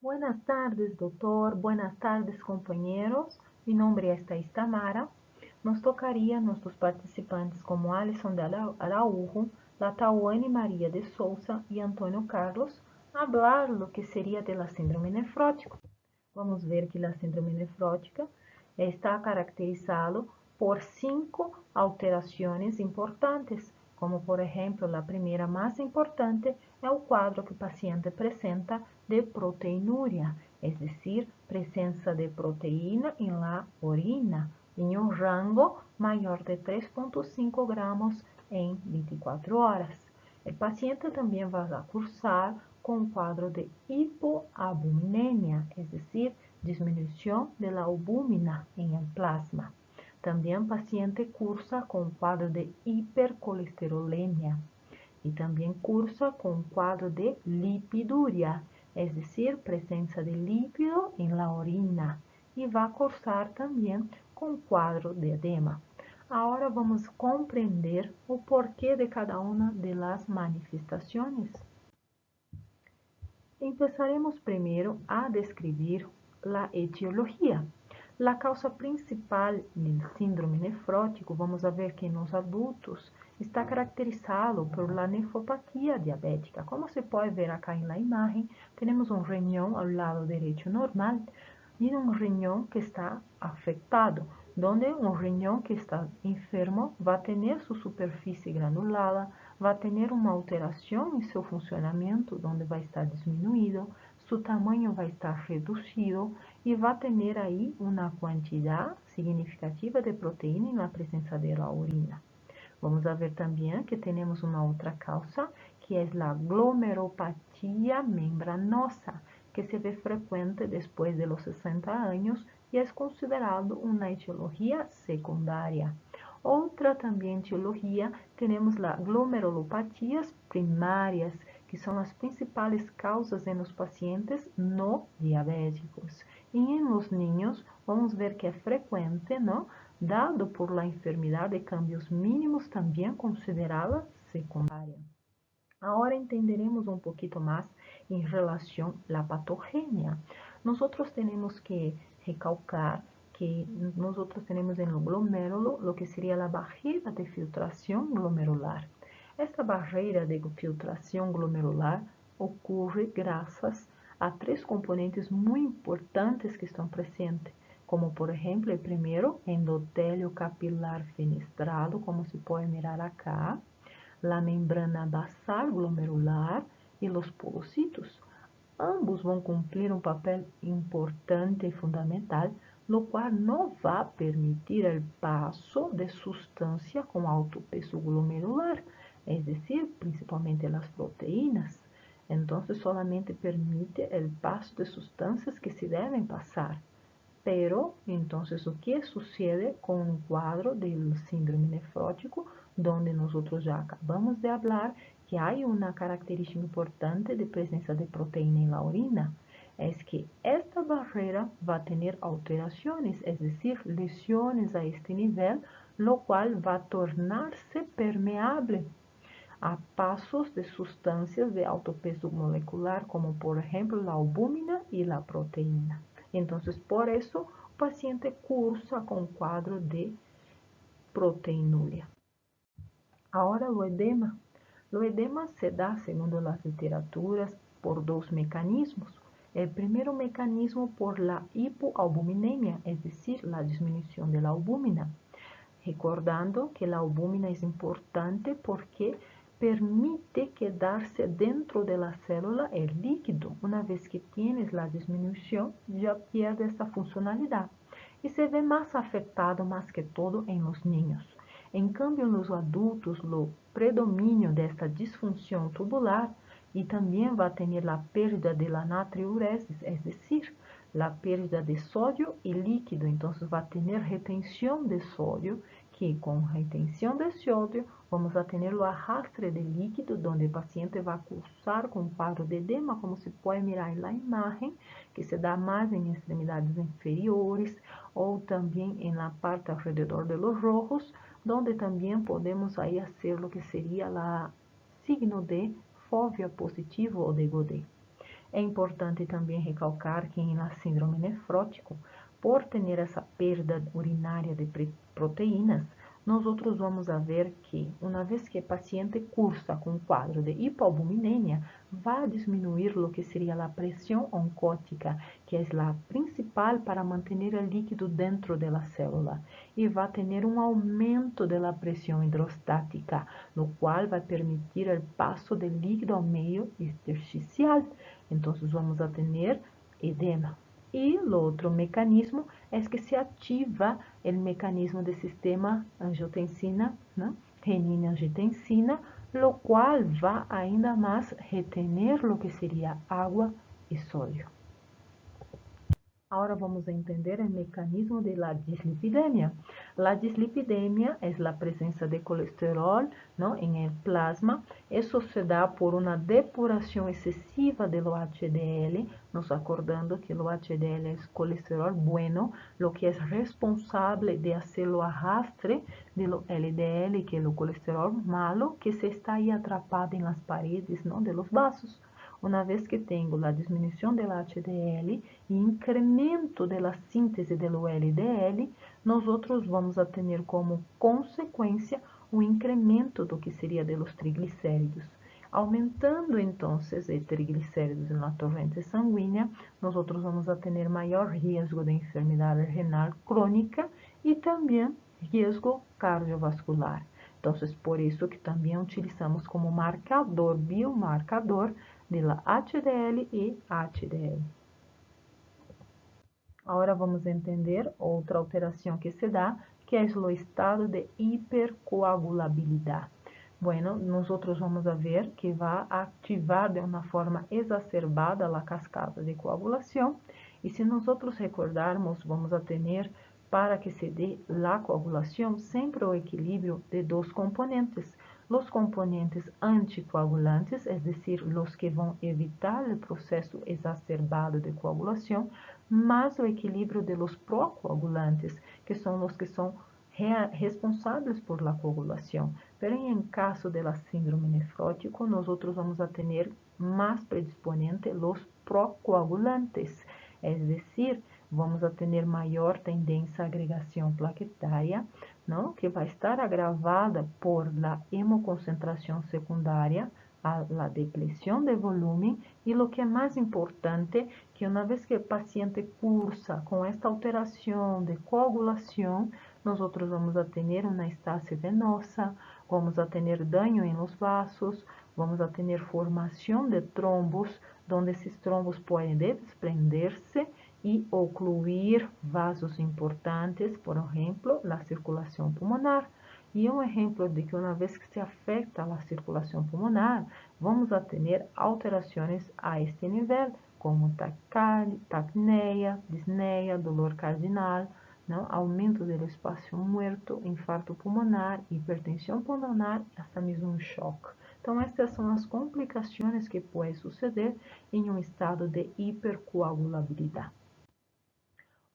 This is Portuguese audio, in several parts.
Buenas tardes, doctor. Buenas tardes, compañeros. Mi nombre es Thais Tamara. Nos tocaria nossos participantes como Alisson de Araújo, Latauane Maria de Souza e Antônio Carlos hablar lo que seria de la síndrome nefrótica. Vamos ver que a síndrome nefrótica está caracterizado por 5 alterações importantes, como por exemplo, a primeira mais importante é o quadro que o paciente apresenta de proteinúria, es decir, presença de proteína em la orina, em um rango maior de 3,5 gramos em 24 horas. O paciente também vai cursar com um quadro de hipoalbuminemia, es decir, disminuição de la albúmina em el plasma. Também o paciente cursa com um quadro de hipercolesterolemia e também cursa com um quadro de lipidúria, es decir, presença de lípido em la orina, e vai cursar também com um quadro de edema. Agora vamos compreender o porquê de cada uma das manifestações. Empezaremos primeiro a descrever a etiologia. A causa principal do síndrome nefrótico, vamos ver que nos adultos está caracterizado por la nefropatia diabética. Como se pode ver acá na imagem, temos um riñón ao lado direito normal e um riñón que está afetado, donde um riñón que está enfermo vai ter sua superfície granulada, vai ter uma alteração em seu funcionamento, onde vai estar diminuído, seu tamanho vai estar reduzido e vai ter aí uma quantidade significativa de proteína na presença da urina. Vamos ver também que temos uma outra causa, que é a glomerulopatia membranosa, que se vê frequente depois de los 60 anos e é considerado uma etiologia secundária. Outra também etiologia, temos as glomerulopatias primárias, que são as principais causas nos pacientes não diabéticos. E em los niños, vamos ver que é frequente, não? Dado por la enfermidade de cambios mínimos, também considerada secundária. Agora entenderemos um pouquinho mais em relação à patogenia. Nós temos que recalcar que nós temos no glomérulo o que seria a barreira de filtração glomerular. Esta barreira de filtração glomerular ocorre graças a 3 componentes muito importantes que estão presentes, como por exemplo, o primeiro, endotélio capilar fenestrado, como se pode mirar acá, a membrana basal glomerular e os polocitos. Ambos vão cumprir um papel importante e fundamental, no qual não vai permitir o passo de substância com alto peso glomerular, é decir, principalmente as proteínas. Então, solamente permite o passo de substâncias que se devem passar. Pero, entonces, o que sucede com um quadro de síndrome nefrótico, donde nosotros já acabamos de hablar que há uma característica importante de presença de proteína em la orina, é que esta barreira vai ter alterações, é decir, lesiones a este nível, lo qual vai tornar-se permeável a passos de substâncias de alto peso molecular, como por exemplo a albúmina e a proteína. Então, por isso, o paciente cursa com quadro de proteinúria. Agora, o edema. O edema se dá, segundo as literaturas, por 2 mecanismos. O primeiro mecanismo por la hipoalbuminemia, es decir, la disminuição de la albúmina. Recordando que a albúmina é importante porque permite quedar-se dentro da célula o líquido. Uma vez que tienes a disminuição, já perde essa funcionalidade e se vê mais afetado, mais que todo, em los niños. Em cambio, nos adultos, o predomínio desta disfunção tubular e também vai ter a perda de la natriuresis, é decir, a perda de sódio e líquido. Então, vai ter retenção de sódio, que com retenção de sódio vamos a ter o arrastre de líquido, onde o paciente vai cursar com quadro de edema, como se pode mirar na imagem, que se dá mais em extremidades inferiores ou também na parte ao redor de los rojos, onde também podemos aí fazer o que seria o signo de fovea positivo ou de Godet. É importante também recalcar que na síndrome nefrótico, por ter essa perda urinária de proteínas, nós outros vamos a ver que, uma vez que o paciente cursa com quadro de hipoalbuminemia, vai diminuir o que seria a pressão oncótica, que é a principal para manter o líquido dentro da célula, e vai ter um aumento da pressão hidrostática, no qual vai permitir o passo do líquido ao meio intersticial. Então, vamos a ter edema. E o outro mecanismo é que se ativa o mecanismo do sistema angiotensina, né? Renina-angiotensina, lo qual vai ainda mais retener o que seria água e sódio. Agora vamos entender o mecanismo de la dislipidemia. La dislipidemia é a presença de colesterol, ¿no?, em el plasma. Isso se dá por uma depuração excessiva do HDL, nos acordando que o HDL é colesterol bueno, lo que é responsável de hacer o arrastre do LDL, que é o colesterol malo, que se está aí atrapado em las paredes, ¿no?, de los vasos. Uma vez que tenho a diminuição do HDL e incremento da síntese do LDL, nós outros vamos a ter como consequência o incremento do que seria de los triglicéridos. Aumentando então os triglicéridos na torrente sanguínea, nós outros vamos a ter maior risco de enfermidade renal crônica e também risco cardiovascular. Então, por isso que também utilizamos como marcador, biomarcador, de la HDL e HDL. Agora vamos entender outra alteração que se dá, que é o estado de hipercoagulabilidade. Bueno, nós vamos a ver que vai ativar de uma forma exacerbada a cascata de coagulação, e se nós recordarmos, vamos a ter, para que se dê a coagulação, sempre o equilíbrio de dois componentes. Os componentes anticoagulantes, é decir, os que vão evitar o processo exacerbado de coagulação, mas o equilíbrio de los procoagulantes, que são os que são responsáveis por la coagulação. Porém, em caso de la síndrome nefrótico, nós vamos a ter mais predisponente los procoagulantes, é decir, vamos a ter maior tendência à agregação plaquetária, não? Que vai estar agravada por la hemoconcentração secundária, a depressão de volume, e o que é mais importante, que uma vez que o paciente cursa com esta alteração de coagulação, nós vamos a ter uma estase venosa, vamos a ter dano em los vasos, vamos a ter formação de trombos, onde esses trombos podem desprender-se e ocluir vasos importantes, por exemplo, a circulação pulmonar. E um exemplo de que uma vez que se afeta a circulação pulmonar, vamos a ter alterações a este nível, como taquipneia, disneia, dolor cardinal, não? Aumento do espaço muerto, infarto pulmonar, hipertensão pulmonar, até mesmo um choque. Então, estas são as complicações que podem suceder em um estado de hipercoagulabilidade.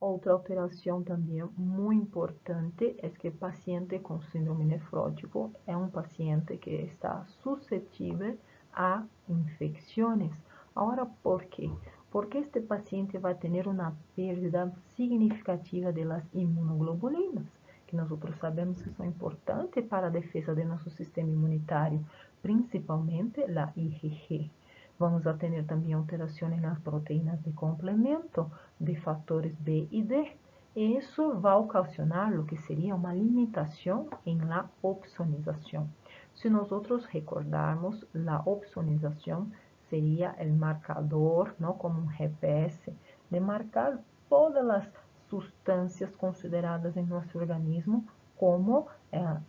Outra alteração também muito importante é que o paciente com síndrome nefrótico é um paciente que está suscetível a infecções. Agora, por quê? Porque este paciente vai ter uma perda significativa das imunoglobulinas, que nós sabemos que são importantes para a defesa do nosso sistema imunitário, principalmente a IgG. Vamos a ter também alterações nas proteínas de complemento de fatores B e D. E isso vai ocasionar o que seria uma limitação em la opsonização. Se nós recordarmos, a opsonização seria o marcador, não, como um GPS, de marcar todas as substâncias consideradas em nosso organismo como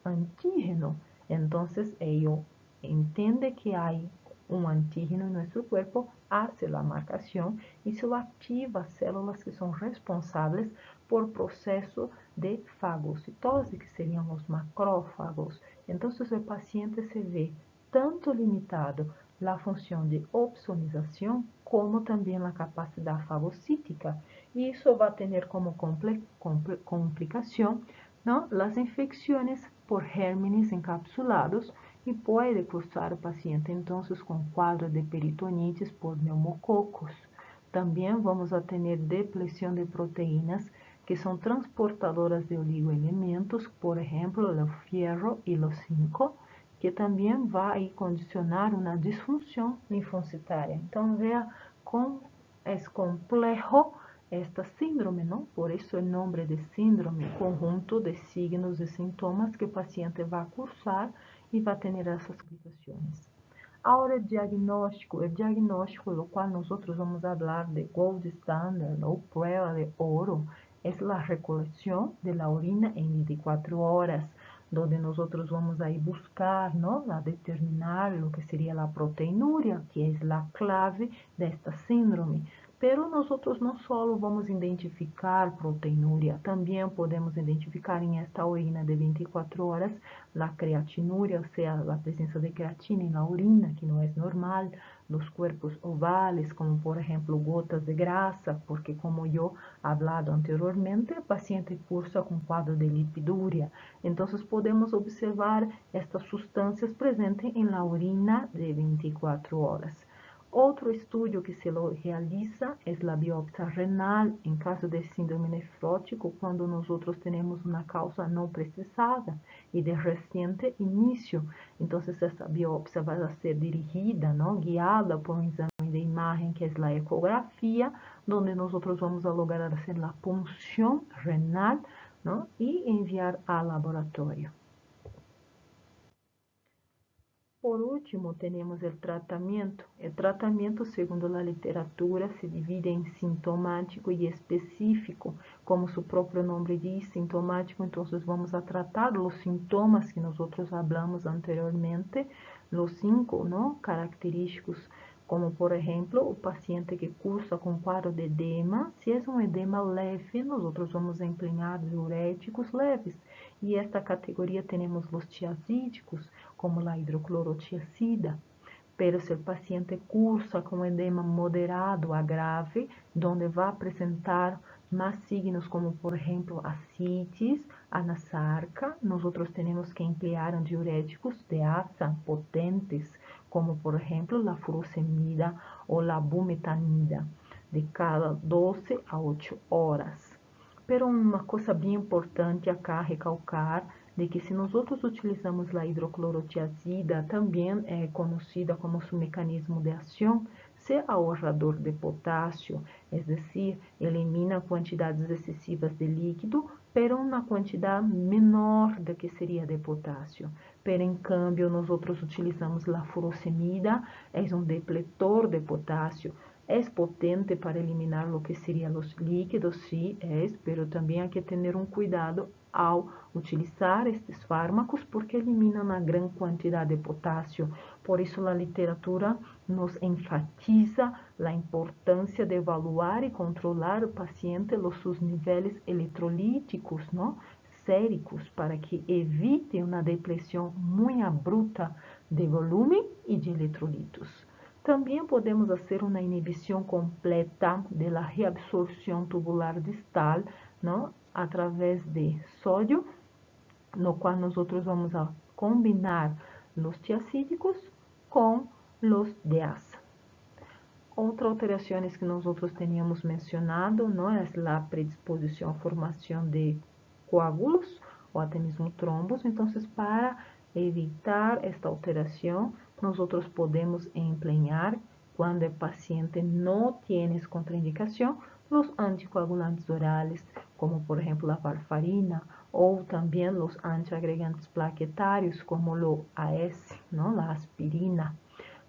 antígeno. Então, ele entende que há um antígeno em nosso corpo, hace a marcação e isso ativa células que são responsáveis por processo de fagocitose, que seriam os macrófagos. Então, o paciente se vê tanto limitado a função de opsonização, como também a capacidade fagocítica. E isso vai ter como complicação, não, as infecções por gérmenes encapsulados, y puede cursar el paciente entonces con cuadro de peritonitis por neumococos. También vamos a tener depresión de proteínas que son transportadoras de oligoelementos, por ejemplo, el fierro y los zinco, que también va a condicionar una disfunción linfocitaria. Entonces, vea cómo es complejo esta síndrome, ¿no? Por eso el nombre de síndrome, conjunto de signos y síntomas que el paciente va a cursar y va a tener esas complicaciones. Ahora el diagnóstico, lo cual nosotros vamos a hablar de gold standard o prueba de oro, es la recolección de la orina en 24 horas, donde nosotros vamos a ir buscar, ¿no? A determinar lo que sería la proteinuria, que es la clave de esta síndrome. Pero nosotros no solo vamos a identificar proteinuria, también podemos identificar en esta orina de 24 horas la creatinuria, o sea, la presencia de creatina en la orina, que no es normal, los cuerpos ovales, como por ejemplo gotas de grasa, porque como yo he hablado anteriormente, el paciente cursa con cuadro de lipiduria. Entonces podemos observar estas sustancias presentes en la orina de 24 horas. Outro estudio que se realiza é a biopsia renal em caso de síndrome nefrótico, quando nós outros temos uma causa não precisada e de recente início. Então, essa biopsia vai ser dirigida, não, guiada por um exame de imagem que é a ecografia, onde nós outros vamos lograr fazer a punção renal, não, e enviar ao laboratório. Por último, temos o tratamento. O tratamento, segundo a literatura, se divide em sintomático e específico. Como seu próprio nome diz, sintomático, então vamos a tratar os sintomas que nós outros falamos anteriormente, os 5, não, característicos, como por exemplo, o paciente que cursa com quadro de edema. Se é um edema leve, nós outros vamos emplear diuréticos leves. E esta categoria temos os tiazídicos, como a hidroclorotiazida. Pero se o paciente cursa com edema moderado a grave, onde vai apresentar mais signos como, por exemplo, ascites, anasarca, nós outros temos que emplear diuréticos de asa potentes, como, por exemplo, a furosemida ou a bumetanida, de cada 12 a 8 horas. Pero uma coisa bem importante acá recalcar, de que se nós outros utilizamos a hidroclorotiazida, também é conhecida como seu mecanismo de ação, ser ahorrador de potássio, é decir, elimina quantidades excessivas de líquido, pero uma quantidade menor do que seria de potássio. Pero em câmbio, nós outros utilizamos a furosemida, é um depletor de potássio, é potente para eliminar o que seriam os líquidos, sim, pero também há que ter um cuidado ao utilizar estes fármacos, porque eliminam uma grande quantidade de potássio. Por isso, a literatura nos enfatiza a importância de evaluar e controlar o paciente os seus níveis eletrolíticos, não? Séricos, para que evite uma depressão muito abrupta de volume e de eletrolitos. Também podemos fazer uma inibição completa da reabsorção tubular distal, não? Através de sódio, no qual nós outros vamos a combinar os tiacídicos com os DAs. Outra alterações que nós outros teníamos mencionado, não é a predisposição à formação de coágulos ou até mesmo trombos. Então, para evitar esta alteração, nós outros podemos emplear, quando o paciente não tem contraindicação, os anticoagulantes orais, como por exemplo a varfarina, ou também os antiagregantes plaquetários, como o AS, não? A aspirina.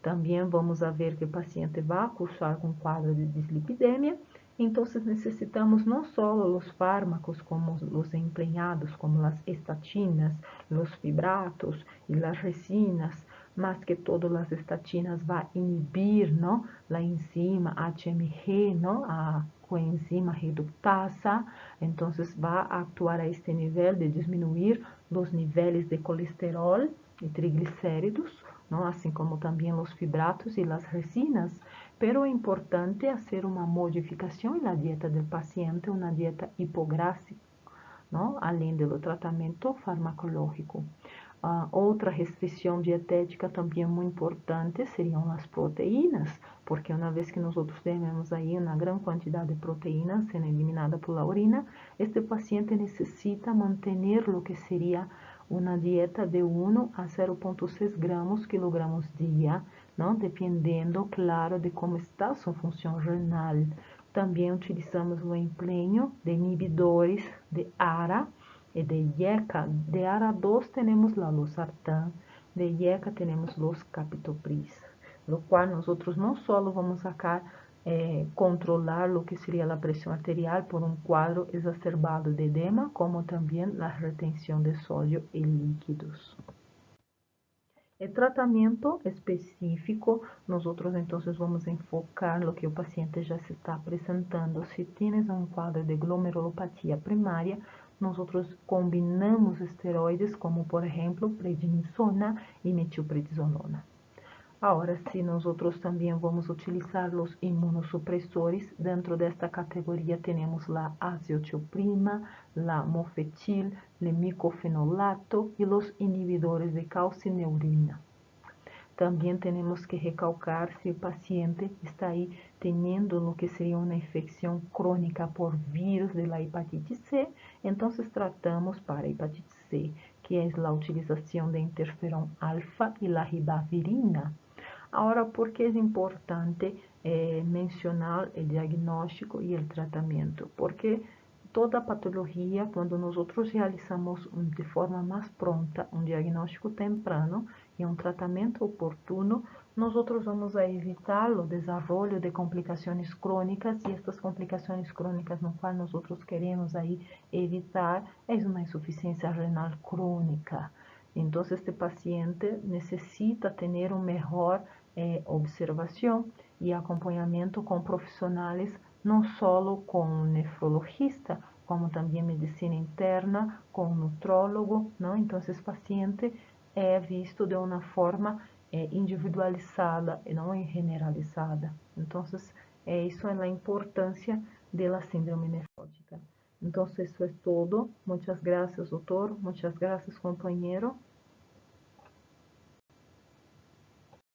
Também vamos a ver que o paciente vai cursar com quadro de dislipidemia, então necessitamos não só os fármacos como os empleados, como as estatinas, os fibratos e as resinas, mas que todas as estatinas vão inibir, não, a enzima HMG, não, a coenzima reductasa, então vai atuar a este nível de diminuir os níveis de colesterol e triglicéridos, não, assim como também os fibratos e as resinas, pero é importante fazer uma modificação na dieta do paciente, uma dieta hipoglácica, não, além do tratamento farmacológico. Outra restrição dietética também muito importante seriam as proteínas, porque uma vez que nós temos aí uma grande quantidade de proteínas sendo eliminada pela urina, este paciente necessita manter o que seria uma dieta de 1 a 0,6 gramos quilogramos dia, não? Dependendo, claro, de como está sua função renal. Também utilizamos o empenho de inibidores de ARA, e de IECA. De ARA2 temos la losartán, de IECA temos los captopris, lo cual nosotros não só vamos sacar controlar o que seria a pressão arterial por um quadro exacerbado de edema, como também a retenção de sódio e líquidos. O tratamento específico, nós então vamos enfocar no que o paciente já se está apresentando. Se tienes um quadro de glomerulopatia primária, nós combinamos esteroides como, por exemplo, prednisona e metilprednisolona. Agora, se nós também vamos utilizar os imunossupressores, dentro desta categoria temos a aziotrioprina, a mofetil, o micofenolato e os inibidores de calcineurina. Também temos que recalcar se o paciente está aí tendo o que seria uma infecção crônica por vírus da hepatite C, então tratamos para a hepatite C, que é a utilização de interferon alfa e a ribavirina. Agora, por que é importante mencionar o diagnóstico e o tratamento? Porque toda patologia, quando nós realizamos de forma mais pronta um diagnóstico temprano e um tratamento oportuno, nós vamos evitar o desenvolvimento de complicações crônicas, e estas complicações crônicas no qual nós queremos aí evitar é uma insuficiência renal crônica. Então, este paciente necessita ter uma melhor observação e acompanhamento com profissionais, não só com um nefrologista, como também medicina interna, com um nutrólogo, não? Então, esse paciente é visto de uma forma individualizada e não generalizada. Então, isso é a importância da síndrome nefrótica. Então, isso é tudo. Muitas graças, doutor. Muitas graças, companheiro.